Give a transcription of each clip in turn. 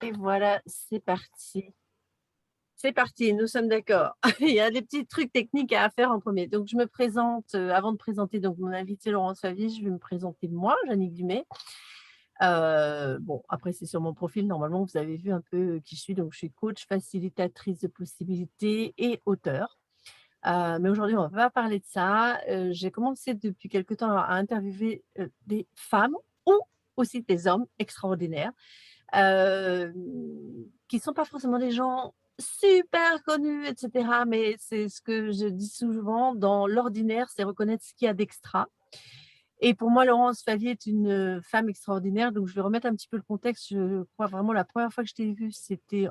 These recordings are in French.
Et voilà, c'est parti. C'est parti, nous sommes d'accord. Il y a des petits trucs techniques à faire en premier. Donc, je me présente, avant de présenter donc mon invité Laurence Favie, je vais me présenter moi, Jeannick Dumais. Bon, après, c'est sur mon profil, normalement, vous avez vu un peu qui je suis. Donc, je suis coach, facilitatrice de possibilités et auteure. Mais aujourd'hui, on va pas parler de ça. J'ai commencé depuis quelque temps à interviewer des femmes ou aussi des hommes extraordinaires heu, qui sont pas forcément des gens super connus et cetera, mais c'est ce que je dis souvent, dans l'ordinaire, c'est reconnaître ce qu'il y a d'extra et pour moi, Laurence Favier est une, femme extraordinaire, donc je vais remettre un petit peu le contexte. Je crois vraiment la première fois que je t'ai vue, c'était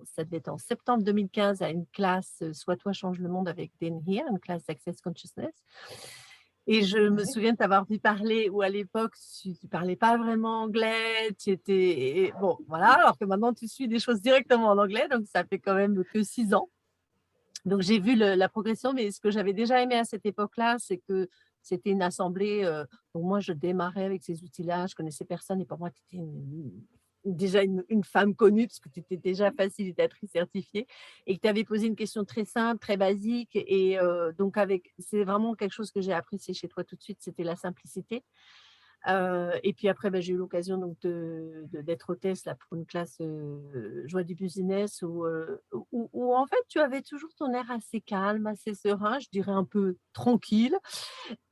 ça devait être en septembre 2015 à une classe, «Sois toi, change le monde» avec Dan Heer, une classe d'Access Consciousness et je me Ouais. souviens de t'avoir vu parler où à l'époque tu parlais pas vraiment anglais, tu étais et bon voilà, alors que maintenant tu suis des choses directement en anglais, donc ça fait quand même que 6 ans. Donc j'ai vu la progression, mais ce que j'avais déjà aimé à cette époque-là, c'est que c'était une assemblée, donc moi je démarrais avec ces outils-là, je connaissais personne et pour moi tu étais déjà une femme connue parce que tu étais déjà facilitatrice certifiée et que tu avais posé une question très simple, très basique et donc avec c'est vraiment quelque chose que j'ai apprécié chez toi tout de suite, c'était la simplicité. Et puis après, bah, j'ai eu l'occasion donc d'être hôtesse là pour une classe, Joie du business où en fait tu avais toujours ton air assez calme, assez serein, je dirais un peu tranquille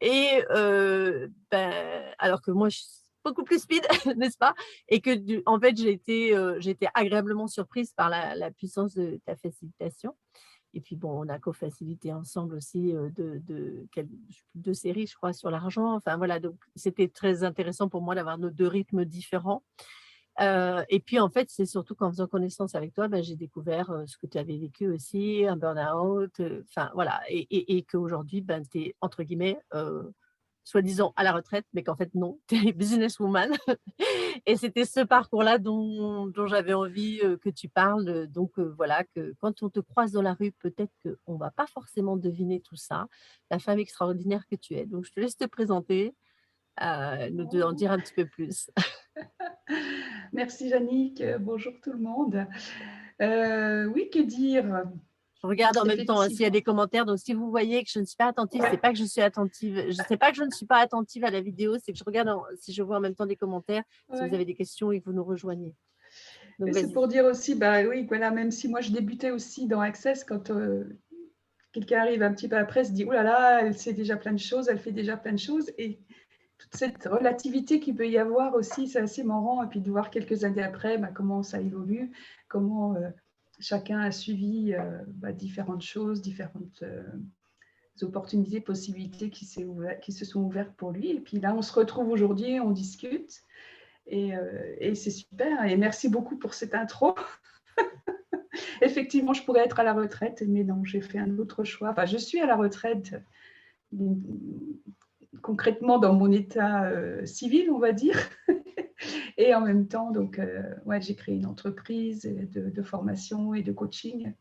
et alors que moi je suis beaucoup plus speed, n'est-ce pas? Et que du en fait j'ai été agréablement surprise par la puissance de ta facilitation. Et puis bon, on a co-facilité ensemble aussi, je sais plus 2 séries, je crois, sur l'argent. Enfin voilà, donc c'était très intéressant pour moi d'avoir nos 2 rythmes différents. Et puis en fait, c'est surtout qu'en faisant connaissance avec toi, bah, j'ai découvert, ce que tu avais vécu aussi, un burn-out, enfin voilà et qu'aujourd'hui, ben, tu es entre guillemets, soi-disant à la retraite, mais qu'en fait non, tu es businesswoman et c'était ce parcours-là dont j'avais envie, que tu parles, donc voilà, que quand on te croise dans la rue, peut-être qu'on va pas forcément deviner tout ça, la femme extraordinaire que tu es. Donc je te laisse te présenter, nous en Oh. dire un petit peu plus. Merci Yannick, bonjour tout le monde. Oui, que dire? Je regarde en même temps, hein, s'il y a des Effectivement, commentaires, donc si vous voyez que je ne suis pas attentive, c'est ouais, pas que je suis attentive, je sais pas que je ne suis pas attentive à la vidéo, c'est que je regarde si je vois en même temps des commentaires, si vous avez ouais. des questions et que vous nous rejoignez. Donc Et c'est vas-y. pour dire aussi, bah, oui, voilà, même si moi je débutais aussi dans Access, quand, quelqu'un arrive un petit peu après, se dit: «Ouh là là, elle sait déjà plein de choses, elle fait déjà plein de choses» et toute cette relativité qu'il peut y avoir aussi, c'est assez marrant et puis de voir quelques années après, bah, comment ça évolue, comment, chacun a suivi, bah, différentes choses, différentes, opportunités, possibilités qui se sont ouvertes pour lui. Et puis là, on se retrouve aujourd'hui, on discute et c'est super. Et merci beaucoup pour cette intro. Effectivement, je pourrais être à la retraite, mais non, j'ai fait un autre choix. Enfin, je suis à la retraite concrètement dans mon état civil, on va dire. Et en même temps, donc, ouais, j'ai créé une entreprise de formation et de coaching.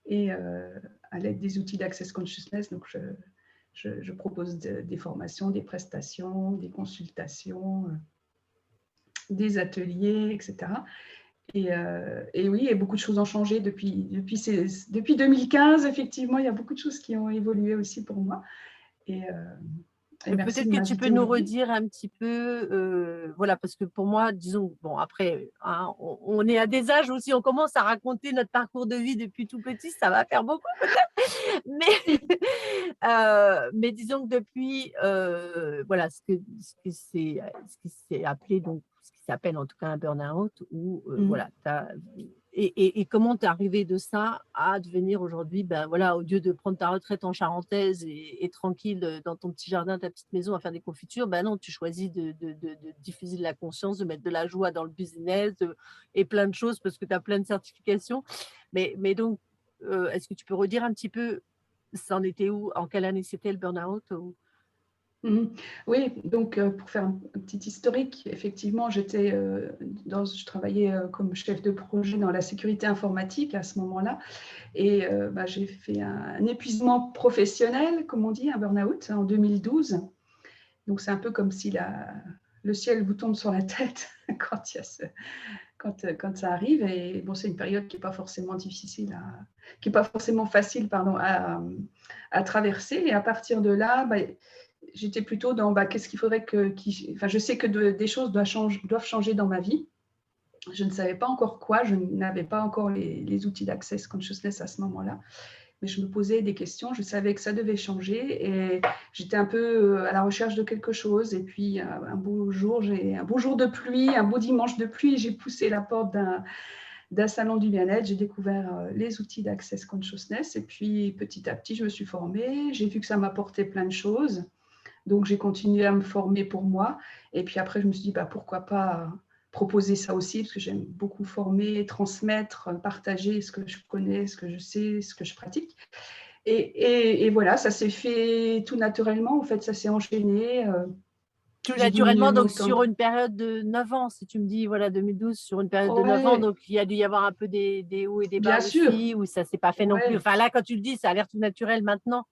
Et à l'aide des outils d'Access Consciousness, donc je propose des formations, des prestations, des consultations, des ateliers, etc. Et oui, et beaucoup de choses ont changé depuis 2015. Effectivement, il y a beaucoup de choses qui ont évolué aussi pour moi. Et, euh, et merci Peut-être de que tu peux m'inviter nous aujourd'hui. redire un petit peu, voilà, parce que pour moi, disons, bon après, hein, on est à des âges où si on commence à raconter notre parcours de vie depuis tout petit, ça va faire beaucoup peut-être, mais mais disons que depuis, voilà, ce qui s'est appelé donc ce qui s'appelle en tout cas un burn-out où, voilà, tu et comment tu es arrivé de ça à devenir aujourd'hui, ben, voilà, au lieu de prendre ta retraite en charentaise et tranquille, dans ton petit jardin, ta petite maison à faire des confitures, ben non, tu choisis de diffuser de la conscience, de mettre de la joie dans le business, et plein de choses parce que tu as plein de certifications. Mais donc, est-ce que tu peux redire un petit peu, ça en était où? En quelle année c'était le burn-out ou? Mmh. Oui, donc pour faire un petit historique, effectivement, je travaillais, comme chef de projet dans la sécurité informatique à ce moment-là et bah, j'ai fait un épuisement professionnel, comme on dit, un burn-out en 2012. Donc c'est un peu comme si le ciel vous tombe sur la tête quand, quand ça arrive. Et bon, c'est une période qui n'est pas forcément difficile, qui n'est pas forcément facile pardon, à traverser. Et à partir de là, j'étais plutôt dans qu'est-ce qu'il faudrait enfin, je sais que des choses doivent changer dans ma vie. Je ne savais pas encore quoi, je n'avais pas encore les outils d'Access Consciousness à ce moment-là. Mais je me posais des questions, je savais que ça devait changer et j'étais un peu à la recherche de quelque chose. Et puis un beau jour de pluie, un beau dimanche de pluie, j'ai poussé la porte d'un salon du bien-être, j'ai découvert les outils d'Access Consciousness et puis petit à petit, je me suis formée, j'ai vu que ça m'apportait plein de choses. Donc j'ai continué à me former pour moi et puis après, je me suis dit pourquoi pas proposer ça aussi, parce que j'aime beaucoup former, transmettre, partager ce que je connais, ce que je sais, ce que je pratique. Et voilà, ça s'est fait tout naturellement, en fait, ça s'est enchaîné. Tout J'ai diminué naturellement, mon donc temps. sur une période de 9 ans, si tu me dis, voilà, 2012, sur une période de 9 ans, Ouais, donc il y a dû y avoir un peu des hauts et des bas bien sûr. aussi, où ça ne s'est pas fait non plus. Ouais. Enfin là, quand tu le dis, ça a l'air tout naturel maintenant.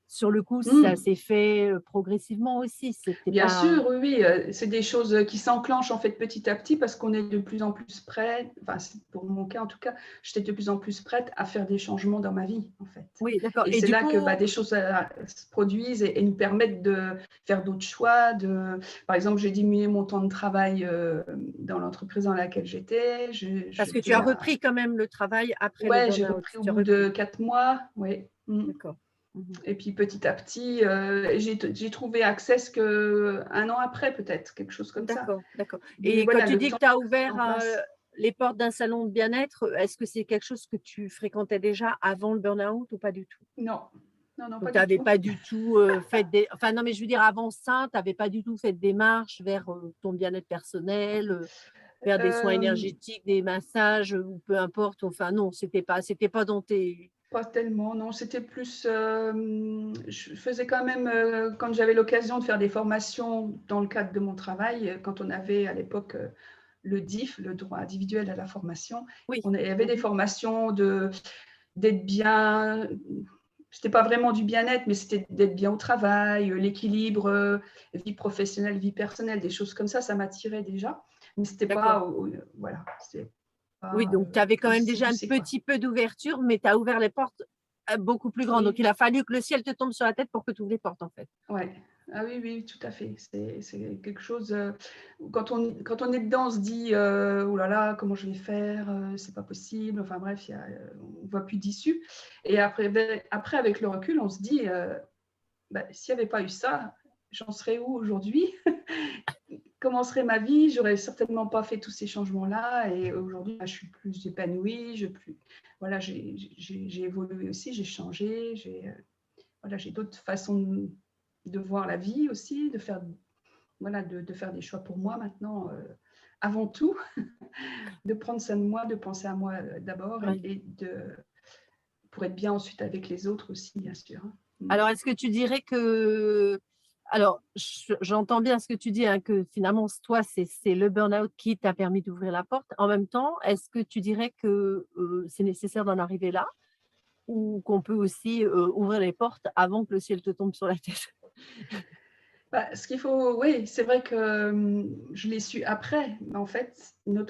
Sur le coup, ça Mm. s'est fait progressivement aussi. C'était Bien pas… sûr, oui, oui, c'est des choses qui s'enclenchent en fait petit à petit parce qu'on est de plus en plus prêt, enfin pour mon cas en tout cas, j'étais de plus en plus prête à faire des changements dans ma vie en fait. Oui, d'accord. Et Et c'est du là que coup, des choses se produisent et nous permettent de faire d'autres choix. Par exemple, j'ai diminué mon temps de travail dans l'entreprise dans laquelle j'étais. parce que tu as repris quand même le travail après le Ouais, j'ai burn-out. repris au Tu as bout de repris. 4 mois. Ouais. Mm. D'accord. Mhm. Et puis petit à petit, j'ai trouvé Access un an après, peut-être, quelque chose comme ça. D'accord, d'accord. Mais Et quand voilà, tu le dis que temps tu as de se mettre ouvert en place. les portes d'un salon de bien-être, est-ce que c'est quelque chose que tu fréquentais déjà avant le burn-out ou pas du tout? Non, non, non, Donc, pas tu du n'avais tout. pas du tout fait des… Enfin, non, mais je veux dire, avant ça, tu n'avais pas du tout fait de démarche vers ton bien-être personnel, faire des soins Euh, énergétiques, des massages ou peu importe. Enfin, non, c'était pas dans tes… Pas tellement, non. C'était plus. Je faisais quand même, quand j'avais l'occasion de faire des formations dans le cadre de mon travail, quand on avait à l'époque le DIF, le droit individuel à la formation, Oui. il y avait des Mhm. formations d'être bien. C'était pas vraiment du bien-être, mais c'était d'être bien au travail, l'équilibre, vie professionnelle, vie personnelle, des choses comme ça m'attirait déjà. Mais c'était D'accord. pas, voilà, c'était Oui, pas donc tu avais quand même aussi déjà un poussé, quoi. petit peu d'ouverture, mais tu as ouvert les portes beaucoup plus grandes. Donc, Oui. il a fallu que le ciel te tombe sur la tête pour que tu ouvres les portes, en fait. Ouais. Ah oui, oui, tout à fait. C'est quelque chose. Quand on est dedans, on se dit oh là là, comment je vais faire c'est pas possible. Enfin bref, on ne voit plus d'issue. Et après, avec le recul, on se dit s'il n'y avait pas eu ça, j'en serais où aujourd'hui? Comment serait ma vie? J'aurais certainement pas fait tous ces changements-là. Et aujourd'hui, je suis plus épanouie. Voilà, j'ai évolué aussi, j'ai changé. Voilà, j'ai d'autres façons de voir la vie aussi, de faire des choix pour moi maintenant, avant tout, de prendre soin de moi, de penser à moi d'abord Ouais. pour être bien ensuite avec les autres aussi, bien sûr. Alors, est-ce que tu dirais que… Alors, j'entends bien ce que tu dis, hein, que finalement, toi, c'est le burn-out qui t'a permis d'ouvrir la porte. En même temps, est-ce que tu dirais que c'est nécessaire d'en arriver là ou qu'on peut aussi ouvrir les portes avant que le ciel te tombe sur la tête? Ce qu'il faut, oui, c'est vrai que je l'ai su après, mais en fait, mon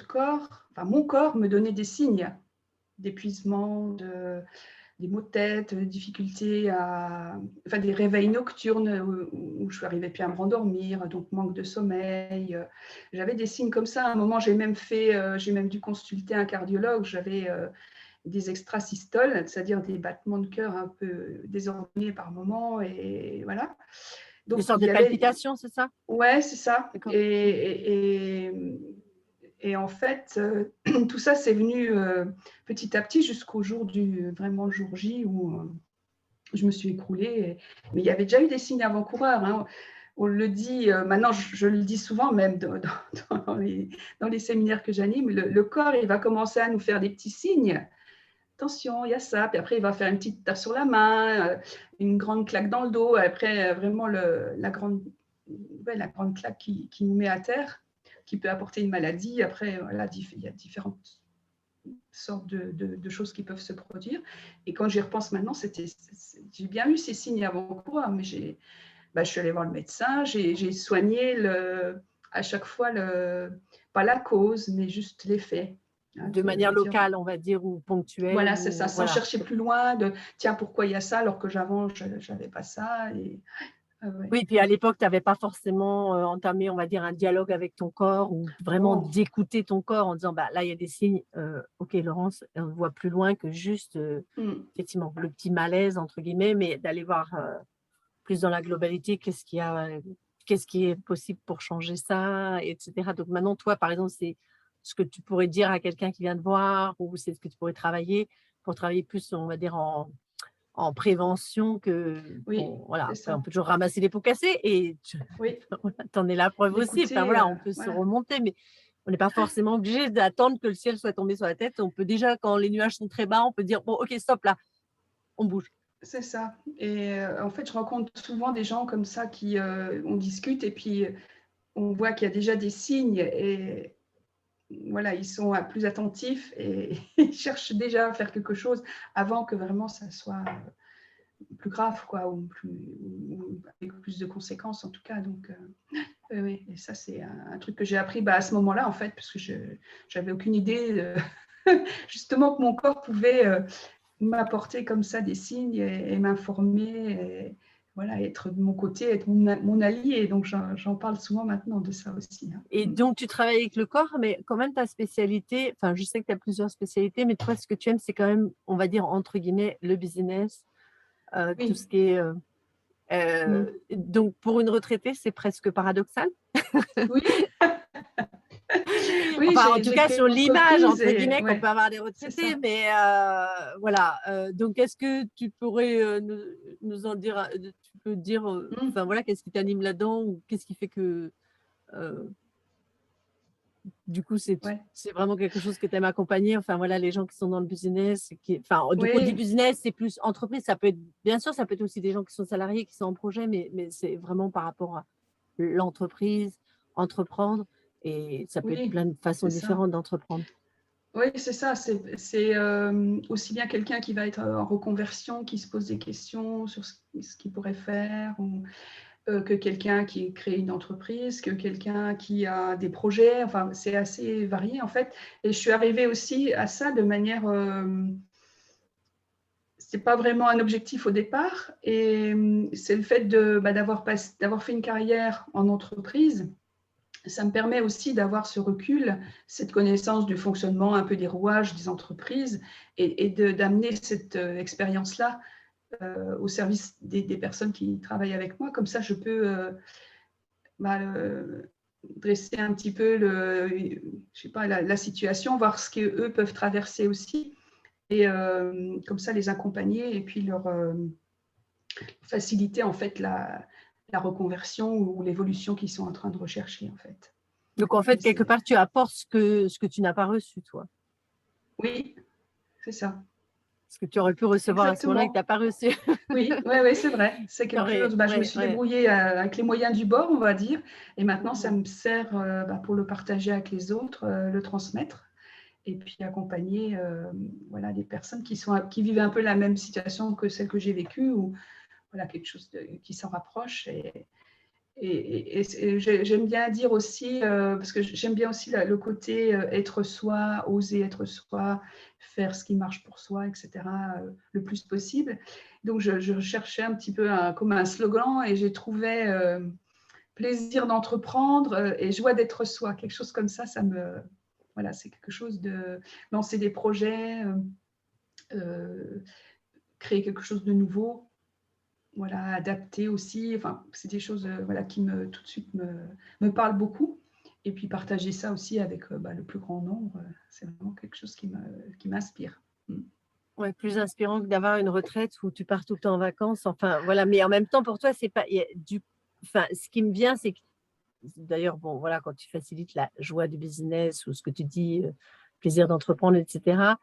corps me donnait des signes d'épuisement, des maux de tête, des difficultés enfin des réveils nocturnes où je n'arrivais plus à me rendormir, donc manque de sommeil. J'avais des signes comme ça. À un moment, j'ai même dû consulter un cardiologue. J'avais des extrasystoles, c'est-à-dire des battements de cœur un peu désordonnés par moment, et voilà. Des Donc sortes il de y avait, palpitations, c'est ça? ouais, c'est ça. D'accord. Et en fait, tout ça, c'est venu petit à petit jusqu'au vraiment le jour J où je me suis écroulée. Mais il y avait déjà eu des signes avant-coureurs. Hein. On le dit, maintenant je le dis souvent même dans les séminaires que j'anime, le corps, il va commencer à nous faire des petits signes. Attention, il y a ça. Puis après, il va faire une petite tape sur la main, une grande claque dans le dos. Après, vraiment la grande claque qui nous met à terre, qui peut apporter une maladie. Après, voilà, il y a différentes sortes de choses qui peuvent se produire. Et quand j'y repense maintenant, j'ai bien eu ces signes avant-coureurs, mais je suis allée voir le médecin, j'ai soigné à chaque fois, pas la cause, mais juste l'effet. Hein, De manière de dire, locale, on va dire, ou ponctuelle, voilà, c'est ça, ou sans voilà. chercher plus loin, de tiens, pourquoi il y a ça alors que j'avance, je n'avais pas ça. Et, ah ouais. Oui, puis à l'époque, tu n'avais pas forcément entamé, on va dire, un dialogue avec ton corps ou vraiment Non. d'écouter ton corps en disant, bah, là, il y a des signes. Ok, Laurence, on voit plus loin que juste, Mm. effectivement, le petit malaise, entre guillemets, mais d'aller voir plus dans la globalité, qu'est-ce qui est possible pour changer ça, etc. Donc maintenant, toi, par exemple, c'est ce que tu pourrais dire à quelqu'un qui vient te voir ou c'est ce que tu pourrais travailler pour travailler plus, on va dire, en prévention que, Oui, bon, voilà, c'est après, on ça. peut toujours ramasser les pots cassés et Oui, tu en es la preuve aussi. Enfin, d'écouter, voilà, on peut se voilà. remonter, mais on n'est pas forcément obligé d'attendre que le ciel soit tombé sur la tête. On peut déjà, quand les nuages sont très bas, on peut dire, bon, ok, stop là, on bouge. C'est ça. Et en fait, je rencontre souvent des gens comme ça qui, on discute et puis on voit qu'il y a déjà des signes et voilà, ils sont plus attentifs et ils cherchent déjà à faire quelque chose avant que vraiment ça soit plus grave, quoi, ou avec plus de conséquences en tout cas. Donc, oui, et ça, c'est un truc que j'ai appris à ce moment-là, en fait, parce que je n'avais aucune idée, justement, que mon corps pouvait m'apporter comme ça des signes et m'informer, et voilà, être de mon côté, être mon allié. Donc, j'en parle souvent maintenant de ça aussi. Hein. Et donc, tu travailles avec le corps, mais quand même, ta spécialité, enfin, je sais que tu as plusieurs spécialités, mais toi, ce que tu aimes, c'est quand même, on va dire, entre guillemets, le business, tout Oui. ce qui est. Donc, pour une retraitée, c'est presque paradoxal. Oui, oui, Enfin, en tout j'ai cas, créé sur une l'image, entreprise entre et guillemets, qu'on peut ouais, avoir des c'est retraités, ça. mais voilà. Donc, est-ce que tu pourrais nous en dire, tu peux dire, Mm. enfin, voilà, qu'est-ce qui t'anime là-dedans ou qu'est-ce qui fait que, euh, du coup, Ouais. c'est vraiment quelque chose que tu aimes accompagner. Enfin, voilà, les gens qui sont dans le business, enfin, donc on dit Oui, business, c'est plus entreprise. Ça peut être, bien sûr, ça peut être aussi des gens qui sont salariés, qui sont en projet, mais c'est vraiment par rapport à l'entreprise, entreprendre. Et ça peut être oui, plein de façons c'est ça. différentes d'entreprendre. Oui, c'est ça. C'est aussi bien quelqu'un qui va être en reconversion, qui se pose des questions sur ce qu'il pourrait faire, ou que quelqu'un qui crée une entreprise, que quelqu'un qui a des projets. Enfin, c'est assez varié en fait. Et je suis arrivée aussi à ça de manière. C'est pas vraiment un objectif au départ. Et c'est le fait d'avoir fait une carrière en entreprise. Ça me permet aussi d'avoir ce recul, cette connaissance du fonctionnement, un peu des rouages des entreprises et d'amener cette expérience-là au service des personnes qui travaillent avec moi. Comme ça, je peux dresser un petit peu je sais pas, la situation, voir ce qu'eux peuvent traverser aussi et comme ça les accompagner et puis leur faciliter en fait la reconversion ou l'évolution qu'ils sont en train de rechercher en fait. Donc, en fait, quelque part, tu apportes ce que tu n'as pas reçu, toi. Oui, c'est ça. Ce que tu aurais pu recevoir à ce moment-là et que tu Exactement. n'as pas reçu. Oui, ouais, ouais, c'est vrai. C'est quelque chose. Je me Ouais, suis ouais. débrouillée avec les moyens du bord, on va dire. Et maintenant, ça Mhm. me sert pour le partager avec les autres, le transmettre. Et puis accompagner voilà, des personnes qui vivent un peu la même situation que celle que j'ai vécue, ou voilà, quelque chose qui s'en rapproche. Et j'aime bien dire aussi, parce que j'aime bien aussi le côté être soi, oser être soi, faire ce qui marche pour soi, etc., le plus possible. Donc, je cherchais un petit peu comme un slogan et j'ai trouvé plaisir d'entreprendre et joie d'être soi. Quelque chose comme ça, voilà, c'est quelque chose de lancer des projets, créer quelque chose de nouveau, voilà, adapter aussi. Enfin, c'est des choses voilà, qui tout de suite me parlent beaucoup. Et puis partager ça aussi avec le plus grand nombre, c'est vraiment quelque chose qui m'inspire. Ouais, plus inspirant que d'avoir une retraite où tu pars tout le temps en vacances. Enfin, voilà. Mais en même temps, pour toi, c'est pas. Enfin, ce qui me vient, c'est que, d'ailleurs, bon, voilà, quand tu facilites la joie du business ou ce que tu dis, plaisir d'entreprendre, etc.,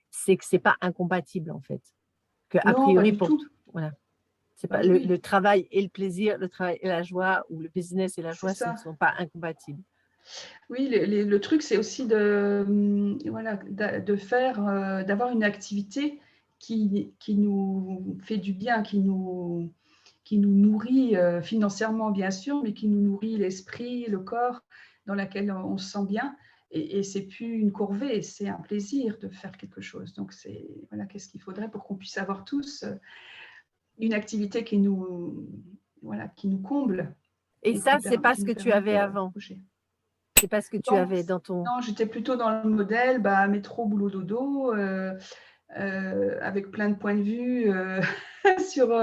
c'est que c'est pas incompatible, en fait. Que, a Non, pas priori, du pour tout. voilà. C'est Ah pas oui, le travail et le plaisir, le travail et la joie, ou le business et la c'est joie, ce ne ça. sont pas incompatibles. Oui, le truc, c'est aussi voilà, de faire, d'avoir une activité qui nous fait du bien, nous nourrit financièrement, bien sûr, mais qui nous nourrit l'esprit, le corps, dans laquelle on se sent bien. Et c'est plus une corvée, c'est un plaisir de faire quelque chose. Donc, voilà, qu'est-ce qu'il faudrait pour qu'on puisse avoir tous une activité qui nous comble Et et ça, c'est pas qui ce nous que tu permette avais de avant. bouger. C'est pas ce que tu Non, avais dans ton… non, j'étais plutôt dans le modèle métro, boulot, dodo, avec plein de points de vue sur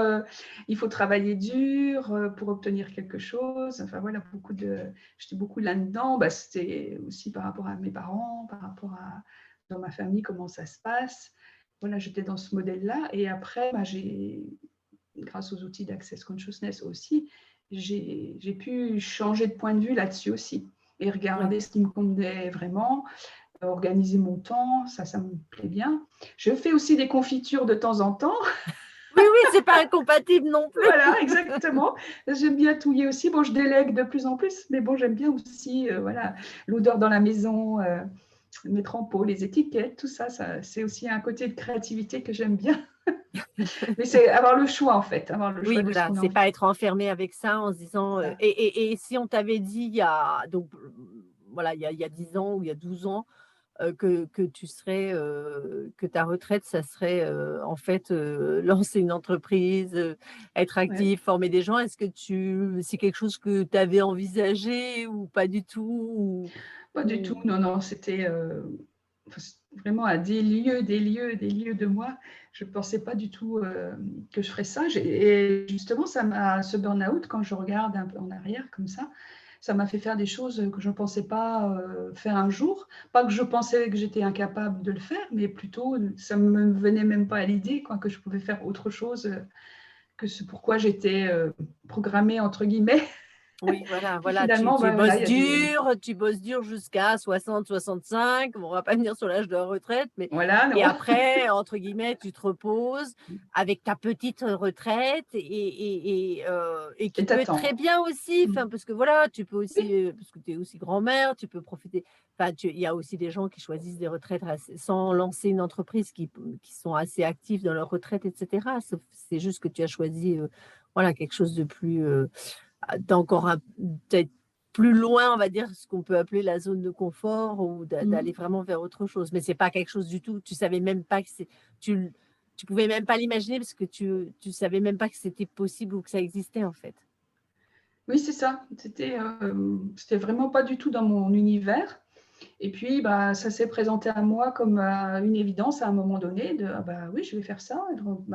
il faut travailler dur pour obtenir quelque chose. Enfin voilà, j'étais beaucoup là-dedans. C'était aussi par rapport à mes parents, par rapport à dans ma famille, comment ça se passe. Voilà, j'étais dans ce modèle-là. Et après, grâce aux outils d'Access Consciousness aussi, j'ai pu changer de point de vue là-dessus aussi et regarder ce qui me convenait vraiment, organiser mon temps, ça me plaît bien. Je fais aussi des confitures de temps en temps. Oui, c'est pas incompatible non plus. Voilà, exactement. J'aime bien touiller aussi. Bon, je délègue de plus en plus, mais bon, j'aime bien aussi voilà, l'odeur dans la maison, mes trampots, les étiquettes, tout ça, c'est aussi un côté de créativité que j'aime bien. Mais c'est avoir le choix, en fait, avoir le choix Oui, de ce voilà, qu'on a c'est envie. pas être enfermé avec ça en se disant… Ça. et si on t'avait dit il y a, donc, voilà, il y a 10 ans ou il y a 12 ans, que tu serais, que ta retraite, ça serait en fait lancer une entreprise, être Ouais. actif, former des gens. Est-ce que c'est quelque chose que tu avais envisagé ou pas du tout Pas du tout, non, c'était vraiment à des lieues de moi. Je ne pensais pas du tout que je ferais ça. Et justement, ce burn-out, quand je regarde un peu en arrière comme ça m'a fait faire des choses que je ne pensais pas faire un jour. Pas que je pensais que j'étais incapable de le faire, mais plutôt, ça ne me venait même pas à l'idée que je pouvais faire autre chose que ce pourquoi j'étais programmée, entre guillemets. Oui, Puis voilà, finalement, voilà, il y a des… tu bosses dur jusqu'à 60, 65. Bon, on va pas venir sur l'âge de la retraite, mais Voilà, et non. après, entre guillemets, tu te reposes avec ta petite retraite et qui Et peut être très t'attends. bien aussi, enfin, parce que voilà, tu peux aussi, Oui, parce que tu es aussi grand-mère, tu peux profiter. Enfin, il y a aussi des gens qui choisissent des retraites sans lancer une entreprise, qui sont assez actifs dans leur retraite, etc. C'est juste que tu as choisi, voilà, quelque chose de plus d'encore peut-être plus loin, on va dire, ce qu'on peut appeler la zone de confort ou d'aller vraiment vers autre chose. Mais c'est pas quelque chose du tout. Tu savais même pas que tu pouvais même pas l'imaginer parce que tu savais même pas que c'était possible ou que ça existait en fait. oui, c'est ça. C'était vraiment pas du tout dans mon univers. Et puis, ça s'est présenté à moi comme une évidence à un moment donné de oui, je vais faire ça. Et donc,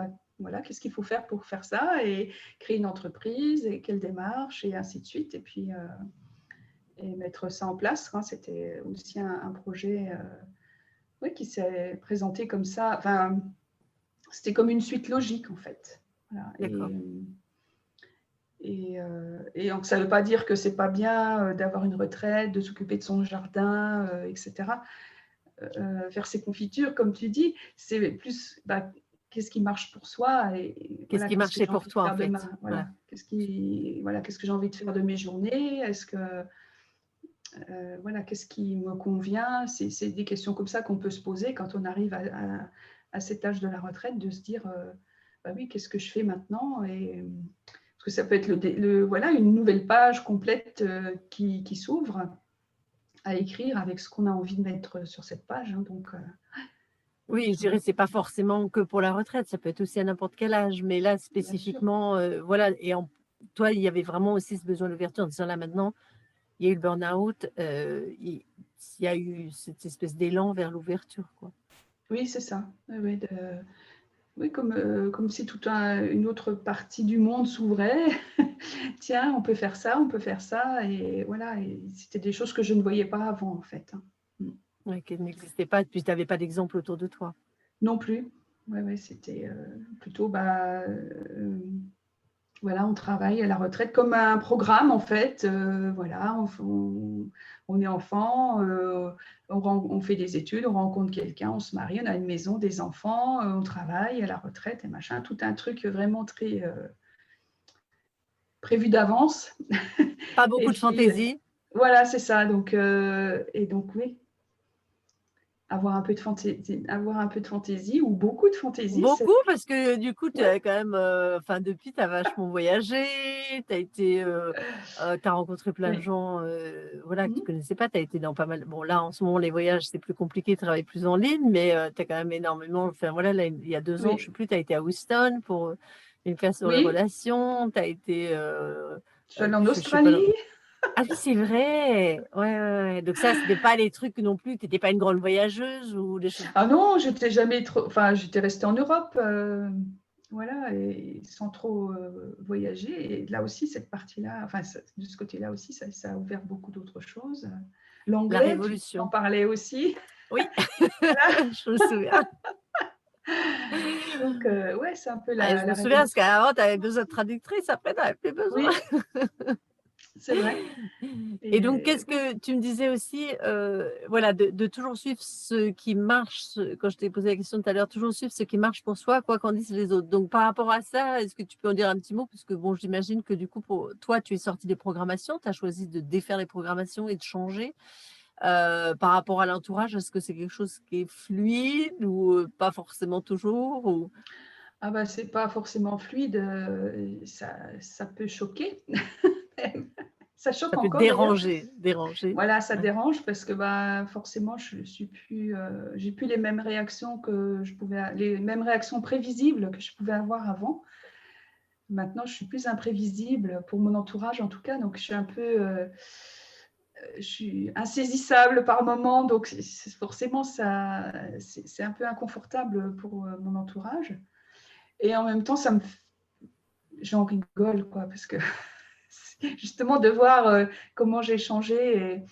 voilà, qu'est-ce qu'il faut faire pour faire ça et créer une entreprise et quelle démarche et ainsi de suite. Et puis, et mettre ça en place. C'était aussi un projet oui, qui s'est présenté comme ça. Enfin, c'était comme une suite logique en fait. Voilà. D'accord. Et donc, ça ne veut pas dire que c'est pas bien d'avoir une retraite, de s'occuper de son jardin, etc. Faire ses confitures, comme tu dis, c'est plus qu'est-ce qui marche pour soi et Qu'est-ce voilà, qui qu'est-ce que marchait j'ai pour envie de toi en faire fait? demain. Voilà. Voilà, qu'est-ce que j'ai envie de faire de mes journées. Est-ce que voilà, qu'est-ce qui me convient. C'est des questions comme ça qu'on peut se poser quand on arrive à cet âge de la retraite, de se dire oui, qu'est-ce que je fais maintenant et parce que ça peut être voilà, une nouvelle page complète qui s'ouvre à écrire avec ce qu'on a envie de mettre sur cette page. Donc, Oui, je dirais c'est pas forcément que pour la retraite, ça peut être aussi à n'importe quel âge, mais là bien sûr. spécifiquement, voilà. Et toi, il y avait vraiment aussi ce besoin d'ouverture en disant là maintenant, il y a eu le burn-out, il y a eu cette espèce d'élan vers l'ouverture, quoi. Oui, c'est ça. Oui, oui, comme si toute une autre partie du monde s'ouvrait. Tiens, on peut faire ça, on peut faire ça. Et voilà, et c'était des choses que je ne voyais pas avant, en fait. Ouais, qui n'existait pas, puis tu n'avais pas d'exemple autour de toi. Non plus. Ouais, c'était plutôt, voilà, on travaille à la retraite comme un programme, en fait. Voilà, on est enfant, on fait des études, on rencontre quelqu'un, on se marie, on a une maison, des enfants, on travaille à la retraite et machin. Tout un truc vraiment très prévu d'avance. Pas Et beaucoup de puis, fantaisie. voilà, c'est ça. Donc, et donc, oui. avoir un peu de fantaisie ou beaucoup de fantaisie. Beaucoup parce que du coup, tu Ouais. as quand même, enfin depuis, tu as vachement voyagé, tu as été, tu as rencontré plein de Oui. gens, voilà, que tu Mmh. connaissais pas. Tu as été dans pas mal bon là, en ce moment, les voyages, c'est plus compliqué, tu travailles plus en ligne, mais tu as quand même énormément enfin voilà, là, il y a 2 ans, je Oui. sais plus, tu as été à Houston pour, une classe sur les Oui. relations, tu as été, Je suis allée en je sais pas Australie. ah oui, c'est vrai! Ouais, ouais, ouais, donc ça, c'était pas les trucs non plus tu étais pas une grande voyageuse ou des choses Ah non, j'étais jamais trop enfin, j'étais restée en Europe, voilà et sans trop, voyager et là aussi cette partie-là, enfin ça de ce côté-là aussi, ça a ouvert beaucoup d'autres choses. la L'anglais, tu en révolution. parlais aussi. Oui, je me souviens. Donc ouais, c'est un peu Ah et la je me la souviens parce révolution. qu'avant tu avais besoin de traductrice, après tu avais plus besoin. Oui, c'est vrai Et donc et qu'est-ce oui. que tu me disais aussi, voilà, de toujours suivre ce qui marche, ce quand je t'ai posé la question tout à l'heure, toujours suivre ce qui marche pour soi, quoi qu'en disent les autres. Donc par rapport à ça, est-ce que tu peux en dire un petit mot? Puisque bon, j'imagine que du coup pour toi, tu es sortie des programmations, tu as choisi de défaire les programmations et de changer. Par rapport à l'entourage, est-ce que c'est quelque chose qui est fluide ou, pas forcément toujours ou Ah bah, c'est pas forcément fluide, ça peut choquer même. Ça choque ça peut encore d'ailleurs. déranger? Voilà, ça Ouais. dérange parce que, bah, forcément je suis plus, j'ai plus les mêmes réactions que je pouvais a les mêmes réactions prévisibles que je pouvais avoir avant. Maintenant, je suis plus imprévisible pour mon entourage en tout cas, donc je suis un peu, je suis insaisissable par moments, donc forcément ça c'est un peu inconfortable pour, mon entourage et en même temps ça me f j'en rigole quoi parce que justement de voir, comment j'ai changé et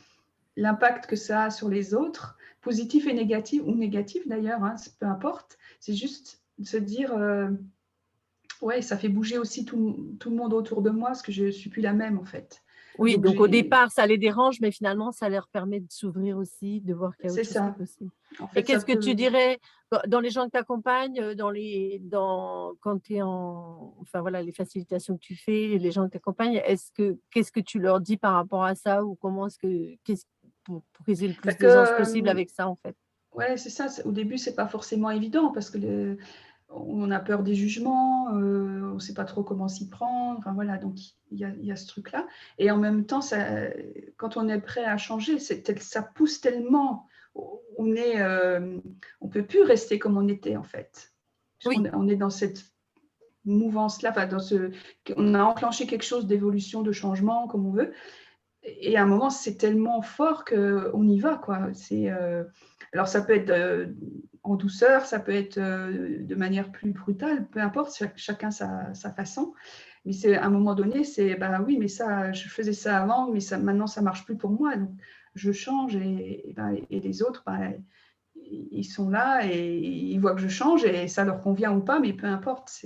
l'impact que ça a sur les autres, positif et négatif ou négatif d'ailleurs, hein, peu importe. C'est juste de se dire, ouais, ça fait bouger aussi tout le monde autour de moi parce que je ne suis plus la même en fait. Oui, Donc donc au j'ai départ, ça les dérange, mais finalement, ça leur permet de s'ouvrir aussi, de voir qu'il y a c'est autre chose qui est ça. possible. En Et fait, ça qu'est-ce que tu peut dirais dans les gens que tu accompagnes, quand tu es enfin voilà, les facilitations que tu fais, les gens que tu accompagnes, qu'est-ce que tu leur dis par rapport à ça ou comment est-ce que qu'est-ce pour qu'ils aient le parce plus que, d'aisance possible avec ça, en fait? ouais, c'est ça, au début, c'est pas forcément évident parce que on a peur des jugements, on ne sait pas trop comment s'y prendre. Enfin, voilà, donc il y a ce truc-là. Et en même temps, quand on est prêt à changer, ça pousse tellement. On est, on peut plus rester comme on était en fait, puisqu'on Oui, on est dans cette mouvance-là, enfin, on a enclenché quelque chose d'évolution, de changement, comme on veut. Et à un moment, c'est tellement fort qu'on y va, quoi. Alors, ça peut être en douceur, ça peut être de manière plus brutale, peu importe, chacun sa façon. Mais c'est à un moment donné, c'est bah oui, mais ça, je faisais ça avant, mais maintenant, ça marche plus pour moi. Donc, je change et les autres, ils sont là et ils voient que je change et ça leur convient ou pas, mais peu importe.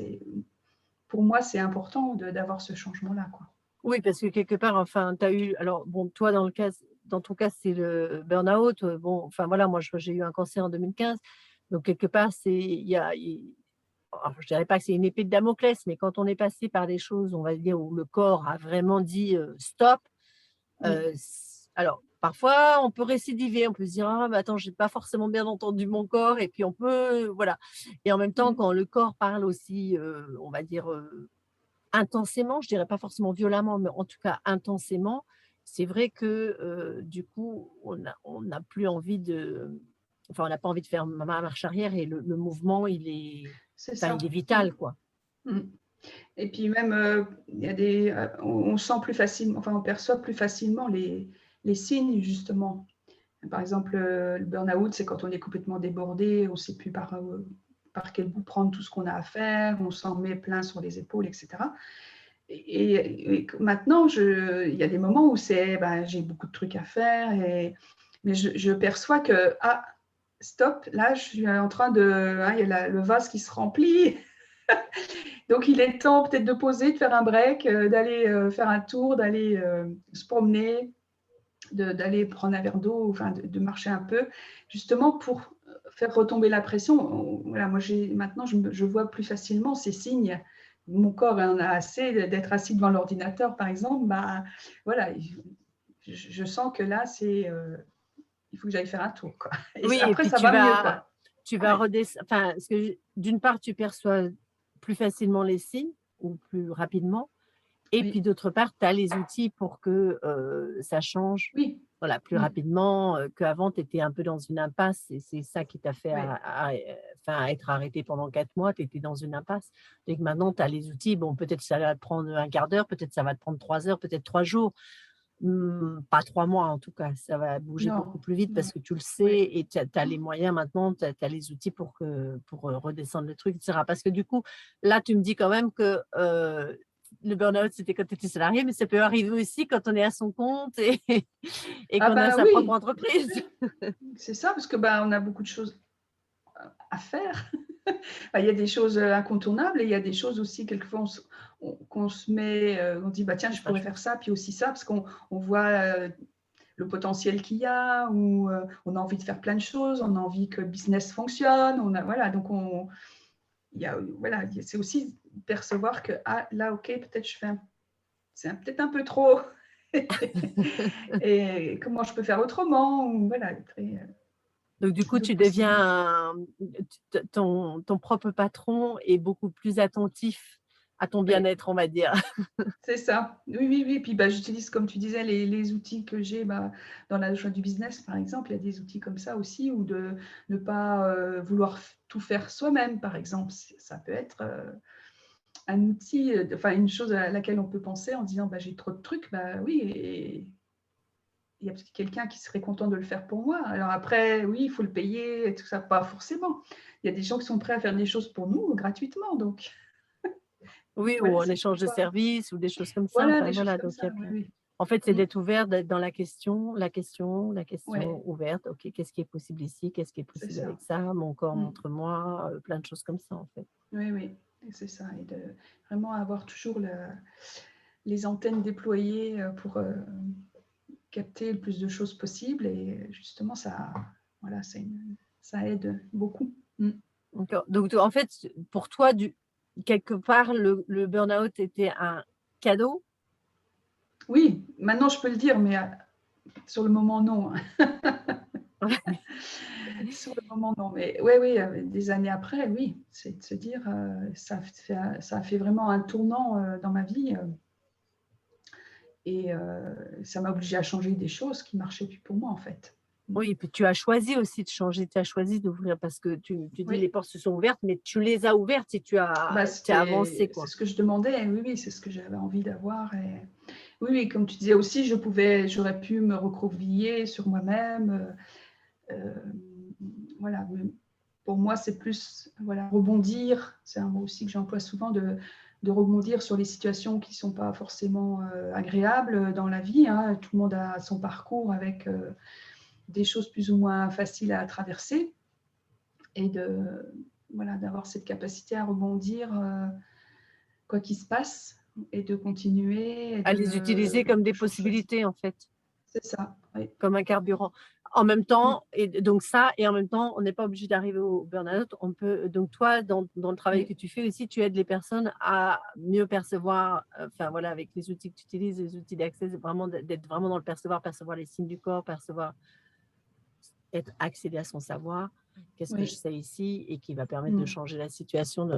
Pour moi, c'est important d'avoir ce changement-là, quoi. oui, parce que quelque part, enfin, tu as eu alors bon, toi, dans ton cas, c'est le burn-out, bon, enfin voilà, moi, j'ai eu un cancer en 2015, donc quelque part, c'est il y a il alors je dirais pas que c'est une épée de Damoclès, mais quand on est passé par des choses, on va dire, où le corps a vraiment dit, stop, Oui. alors parfois on peut récidiver, on peut se dire: «Ah mais attends, j'ai pas forcément bien entendu mon corps» et puis on peut voilà et en même temps, Mmh. quand le corps parle aussi, on va dire, intensément, je dirais pas forcément violemment, mais en tout cas intensément, c'est vrai que, du coup, on n'a plus envie enfin, on n'a pas envie de faire marche arrière et le mouvement, C'est enfin, ça. il est Mmh. vital, quoi. Mmh. Et puis même, il y a on sent plus facilement, enfin, on perçoit plus facilement les signes justement. Par exemple, le burn-out, c'est quand on est complètement débordé, on ne sait plus par quel bout prendre tout ce qu'on a à faire, on s'en met plein sur les épaules, etc. Et maintenant, il y a des moments où ben, j'ai beaucoup de trucs à faire, mais je perçois que, ah, stop, là, je suis en train hein, il y a le vase qui se remplit. Donc, il est temps peut-être de poser, de faire un break, d'aller faire un tour, d'aller se promener, d'aller prendre un verre d'eau, enfin, de marcher un peu, justement pour faire retomber la pression. Voilà, moi, maintenant, je vois plus facilement ces signes. Mon corps en a assez d'être assis devant l'ordinateur, par exemple. Bah, voilà, je sens que là, il faut que j'aille faire un tour, quoi. Et Oui, et après, puis ça va mieux, quoi. tu vas Ouais, redescendre. Enfin, parce que d'une part, tu perçois plus facilement les signes ou plus rapidement. Et puis oui, d'autre part, tu as les outils pour que, ça change, oui, voilà, plus mmh, rapidement, qu'avant tu étais un peu dans une impasse et c'est ça qui t'a fait oui, enfin, à être arrêté pendant 4 mois, tu étais dans une impasse et que maintenant tu as les outils. Bon, peut-être ça va te prendre un quart d'heure, peut-être ça va te prendre 3 heures, peut-être 3 jours, pas 3 mois en tout cas. Ça va bouger beaucoup non, plus vite non, parce que tu le oui, sais et tu as les moyens maintenant, tu as les outils pour redescendre le truc et cetera. Parce que du coup, là, tu me dis quand même que, le burn-out, c'était quand tu étais salarié, mais ça peut arriver aussi quand on est à son compte et et ah qu'on a bah, sa propre oui, entreprise. c'est ça, parce que, bah, on a beaucoup de choses à faire. Bah, il y a des choses, incontournables et il y a des choses aussi quelquefois qu'on se met, on dit: «Bah, tiens, Oui, je ça pourrais faire change. ça, puis aussi ça», parce qu'on voit, le potentiel qu'il y a ou, on a envie de faire plein de choses, on a envie que le business fonctionne, on a voilà, donc il y a, voilà, c'est aussi percevoir que: «Ah là, OK, peut-être je fais peut-être un peu trop et comment je peux faire autrement?» ou voilà, après, Donc du coup, tu d'autres deviens possibilités. ton propre patron et beaucoup plus attentif à ton Oui. bien-être, on va dire. C'est ça. Oui, oui, oui. Puis, bah, j'utilise, comme tu disais, les outils que j'ai, bah, dans la joie du business, par exemple. Il y a des outils comme ça aussi, ou de ne pas vouloir tout faire soi-même, par exemple. Ça peut être un outil, enfin une chose à laquelle on peut penser en disant, bah, j'ai trop de trucs. Bah oui, et il y a peut-être quelqu'un qui serait content de le faire pour moi. Alors après, oui, il faut le payer, et tout ça, pas forcément. Il y a des gens qui sont prêts à faire des choses pour nous gratuitement. Donc, Oui, ou voilà, en c'est échange de pourquoi. services ou des choses comme ça. Voilà, Enfin des choses voilà, comme donc il y ça. a Oui, plein. oui. En fait, c'est Mm. d'être ouvert, d'être dans la question, Ouais, ouverte. OK, qu'est-ce qui est possible ici? Qu'est-ce qui est c'est possible ça. avec ça? Mon corps, Mm. montre-moi, plein de choses comme ça, en fait. Oui, oui, et c'est ça, et de vraiment avoir toujours les antennes déployées pour capter le plus de choses possible. Et justement, ça, voilà, ça aide beaucoup. Mm. D'accord. Donc en fait, pour toi, quelque part, le burn-out était un cadeau? Oui, maintenant je peux le dire, mais sur le moment, non. Sur le moment, non. Mais oui, oui, des années après, oui, c'est de se dire, ça a fait vraiment un tournant dans ma vie. Et ça m'a obligée à changer des choses qui ne marchaient plus pour moi, en fait. Mm. Oui, et puis tu as choisi aussi de changer, tu as choisi d'ouvrir parce que tu dis: «Les Oui. portes se sont ouvertes», mais tu les as ouvertes et Bah, tu as avancé, c'est quoi. ce que je demandais, oui, oui, c'est ce que j'avais envie d'avoir. Et oui, oui, comme tu disais aussi, j'aurais pu me recroqueviller sur moi-même. Voilà, mais pour moi, c'est plus voilà, rebondir. C'est un mot aussi que j'emploie souvent, de rebondir sur les situations qui ne sont pas forcément agréables dans la vie, hein. Tout le monde a son parcours avec des choses plus ou moins faciles à traverser, et voilà, d'avoir cette capacité à rebondir quoi qu'il se passe, et de continuer et À les utiliser comme des toujours choisir. possibilités, en fait, C'est ça, oui. comme un carburant. En même Mm. temps et donc ça et en même temps, on n'est pas obligé d'arriver au burn-out. On peut donc toi, dans le travail que Oui, tu fais aussi, tu aides les personnes à mieux percevoir, enfin voilà, avec les outils que tu utilises, les outils d'accès, c'est vraiment d'être vraiment dans le percevoir les signes du corps, percevoir, être accéder à son savoir. Qu'est-ce que je oui. sais ici? Et qui va permettre de Mm. changer la situation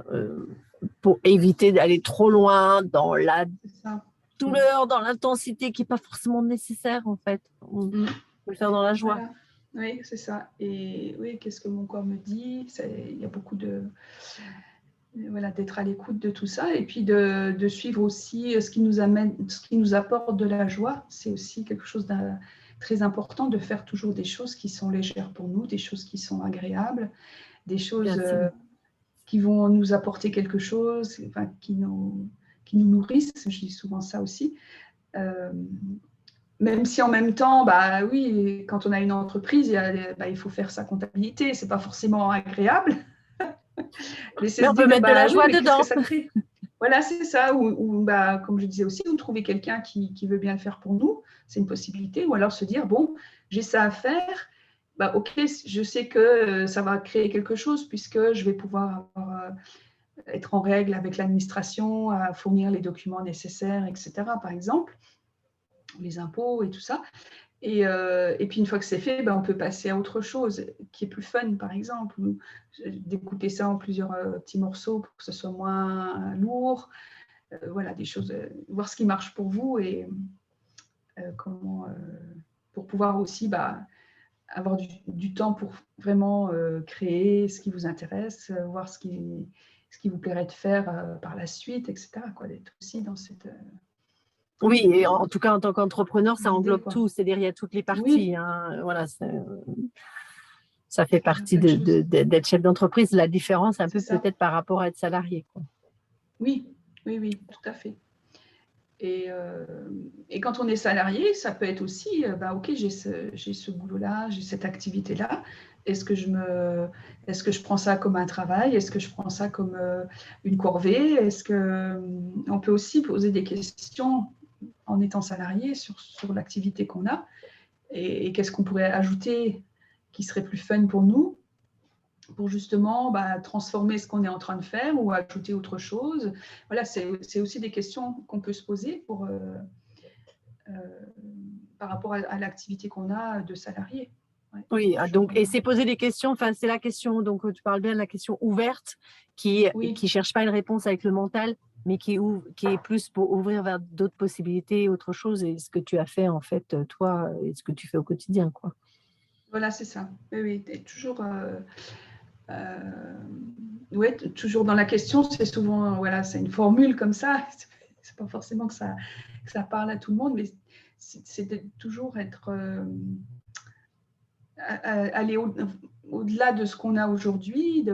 pour éviter d'aller trop loin dans la C'est ça. Mm. douleur, dans l'intensité qui est pas forcément nécessaire, en fait. On Mm. peut le faire dans la joie. Voilà. Oui, c'est ça. Et oui, qu'est-ce que mon corps me dit? Il y a beaucoup de voilà, d'être à l'écoute de tout ça, et puis de suivre aussi ce qui nous amène, ce qui nous apporte de la joie. C'est aussi quelque chose de très important, de faire toujours des choses qui sont légères pour nous, des choses qui sont agréables, des Bien choses sûr. qui vont nous apporter quelque chose, enfin, qui nous nourrissent. Je dis souvent ça aussi. Euh, Même si en même temps, bah oui, quand on a une entreprise, il faut faire sa comptabilité. C'est pas forcément agréable, mais c'est Mais se on peut dire, mettre de la bah oui, joie mais qu'est-ce que dedans. ça crée? Voilà, c'est ça. Ou bah, comme je disais aussi, ou trouver quelqu'un qui veut bien le faire pour nous, c'est une possibilité. Ou alors se dire, bon, j'ai ça à faire, bah ok, je sais que ça va créer quelque chose, puisque je vais pouvoir être en règle avec l'administration, à fournir les documents nécessaires, etc., par exemple, les impôts et tout ça. Et puis, une fois que c'est fait, ben, on peut passer à autre chose qui est plus fun, par exemple, ou découper ça en plusieurs petits morceaux pour que ce soit moins lourd. Voilà, des choses, voir ce qui marche pour vous et comment, pour pouvoir aussi avoir du temps pour vraiment créer ce qui vous intéresse, voir ce qui vous plairait de faire par la suite, etc. Quoi, d'être aussi dans cette Oui, et en tout cas, en tant qu'entrepreneur, ça idée, englobe quoi. tout, c'est-à-dire il y a toutes les parties. Oui, Hein. Voilà, ça fait il y a partie plein de choses. d'être chef d'entreprise. La différence, un C'est peu ça. peut-être par rapport à être salarié, quoi. Oui, oui, oui, tout à fait. Et quand on est salarié, ça peut être aussi, ok, j'ai ce boulot-là, j'ai cette activité-là. Est-ce que je prends ça comme un travail? Est-ce que je prends ça comme une corvée? On peut aussi poser des questions en étant salarié sur l'activité qu'on a et qu'est-ce qu'on pourrait ajouter qui serait plus fun pour nous pour justement transformer ce qu'on est en train de faire ou ajouter autre chose. Voilà, c'est aussi des questions qu'on peut se poser par rapport à l'activité qu'on a de salarié. Ouais, Oui, toujours, donc, et c'est poser des questions, enfin, c'est la question, donc tu parles bien de la question ouverte, qui oui, cherche pas une réponse avec le mental, mais qui est plus pour ouvrir vers d'autres possibilités, autre chose, et ce que tu as fait, en fait, toi, et ce que tu fais au quotidien, quoi. voilà, c'est ça. Oui, oui, et toujours, ouais, toujours dans la question, c'est souvent, voilà, c'est une formule comme ça. C'est pas forcément que ça parle à tout le monde, mais c'est toujours être aller au-delà de ce qu'on a aujourd'hui,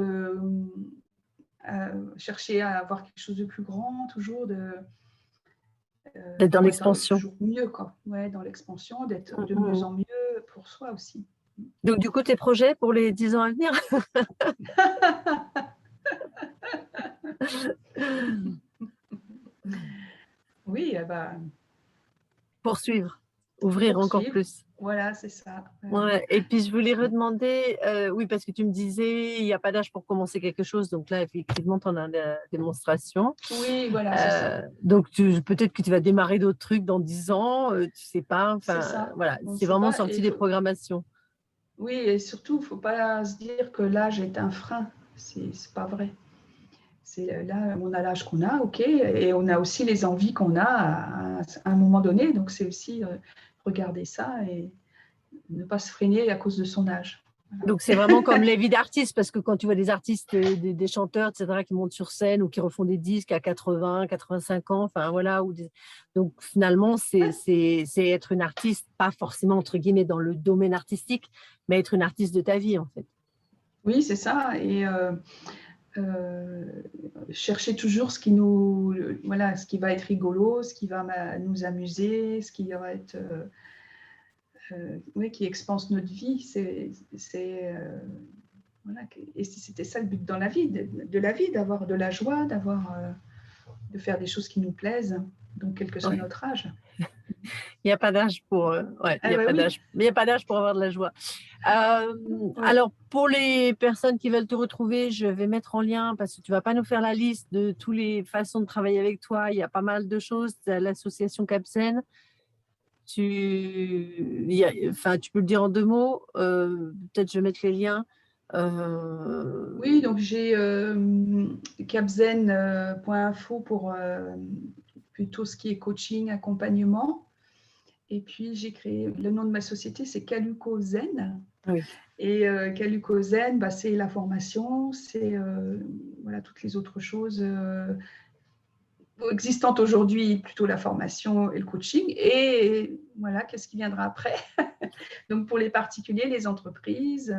chercher à avoir quelque chose de plus grand, toujours D'être dans pour être l'expansion. toujours mieux, quoi. Ouais, dans l'expansion, d'être de mieux Mhm. en mieux pour soi aussi. Donc, du coup, tes projets pour les 10 ans à venir? Oui, Poursuivre, ouvrir encore poursuivre. plus. Voilà, c'est ça. Ouais. Et puis, je voulais redemander, oui, parce que tu me disais, il n'y a pas d'âge pour commencer quelque chose. Donc là, effectivement, tu en as la démonstration. Oui, voilà, c'est ça. Donc, peut-être que tu vas démarrer d'autres trucs dans 10 ans, tu sais pas. C'est Enfin, ça. voilà, On ne c'est sait vraiment pas. sorti des programmations. Oui, et surtout, il ne faut pas se dire que l'âge est un frein. C'est pas vrai. C'est là, on a l'âge qu'on a, ok, et on a aussi les envies qu'on a à un moment donné. Donc, c'est aussi regarder ça et ne pas se freiner à cause de son âge. Voilà. Donc, c'est vraiment comme les vies d'artistes, parce que quand tu vois des artistes, des chanteurs, etc., qui montent sur scène ou qui refont des disques à 80, 85 ans, enfin voilà. Donc, finalement, c'est être une artiste, pas forcément, entre guillemets, dans le domaine artistique, mais être une artiste de ta vie, en fait. Oui, c'est ça. Et euh, chercher toujours voilà, ce qui va être rigolo, ce qui va nous amuser, ce qui va être, oui, qui expanse notre vie. Voilà, et c'était ça le but dans la vie, de la vie, d'avoir de la joie, de faire des choses qui nous plaisent, donc quel que soit Ouais. notre âge. Il n'y a pas d'âge pour, ouais, il y a pas Oui, d'âge, mais il n'y a pas d'âge pour avoir de la joie. ouais. Alors, pour les personnes qui veulent te retrouver, je vais mettre en lien parce que tu vas pas nous faire la liste de toutes les façons de travailler avec toi. Il y a pas mal de choses. L'association Capsen, enfin, tu peux le dire en 2 mots. Peut-être je vais mettre les liens. Oui, donc j'ai capzen.info pour plutôt ce qui est coaching, accompagnement. Et puis j'ai créé, le nom de ma société, c'est Caluco Zen. Oui. Et Caluco Zen, c'est la formation, c'est voilà, toutes les autres choses existantes aujourd'hui, plutôt la formation et le coaching. Et voilà, qu'est-ce qui viendra après? Donc pour les particuliers, les entreprises.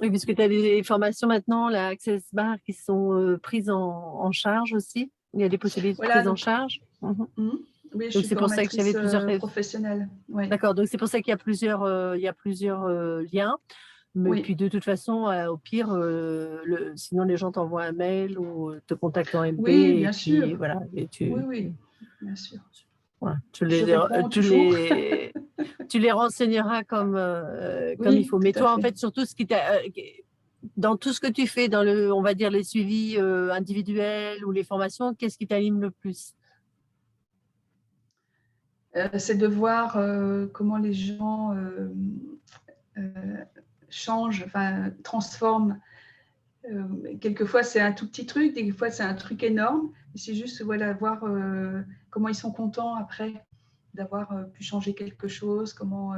Oui, puisque tu as des formations maintenant, la Access Bar, qui sont prises en charge aussi. Il y a des possibilités de Voilà, prise en donc charge. oui, je Donc, suis c'est pour ça que formatrice j'avais plusieurs. professionnelle. Oui, D'accord, donc c'est pour ça qu'il y a plusieurs liens. Mais oui, puis de toute façon, au pire, sinon les gens t'envoient un mail ou te contactent en MP oui, et bien puis sûr. voilà, et Oui, oui, bien sûr. voilà, Je réponds toujours. tu les renseigneras comme il Oui, faut. tout Mais à toi, en fait. fait, surtout dans tout ce que tu fais, on va dire les suivis individuels ou les formations, qu'est-ce qui t'anime le plus? C'est de voir comment les gens changent, enfin, transforment. Quelquefois, c'est un tout petit truc, des fois, c'est un truc énorme. C'est juste voilà, voir comment ils sont contents après d'avoir pu changer quelque chose, comment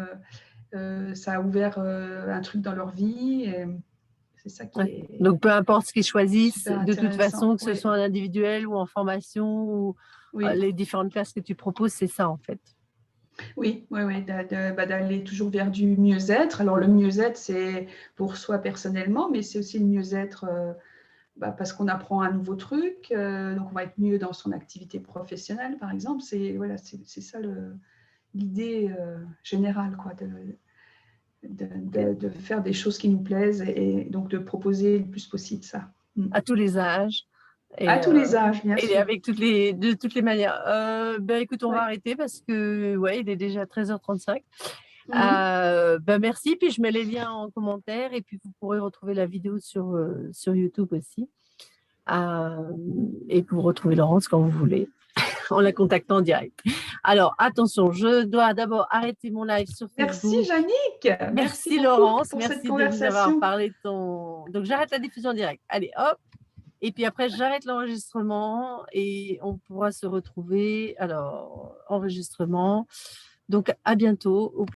ça a ouvert un truc dans leur vie. Et c'est ça qui Ouais. est Donc, peu importe ce qu'ils choisissent, super de toute façon, intéressant. que ce Oui, soit en individuel ou en formation ou oui, les différentes classes que tu proposes, c'est ça en fait. oui, oui, oui, d'aller toujours vers du mieux-être. Alors, le mieux-être, c'est pour soi personnellement, mais c'est aussi le mieux-être parce qu'on apprend un nouveau truc, donc on va être mieux dans son activité professionnelle, par exemple. C'est voilà, c'est ça l'idée générale, quoi, de faire des choses qui nous plaisent et donc de proposer le plus possible ça. À tous les âges À et, tous les âges, bien sûr. avec de toutes les manières. Ben, écoute, on va Ouais. arrêter parce que ouais, il est déjà 13h35. Mhm. Ben, merci, puis je mets les liens en commentaire et puis vous pourrez retrouver la vidéo sur YouTube aussi. Et vous retrouvez Laurence quand vous voulez en la contactant en direct. Alors, attention, je dois d'abord arrêter mon live sur Merci, Facebook. Jannick. Merci Merci beaucoup Laurence, pour cette merci de nous avoir conversation. parlé de ton... Donc, j'arrête la diffusion en direct. Allez, hop. Et puis après, j'arrête l'enregistrement et on pourra se retrouver. Alors, enregistrement. Donc, à bientôt.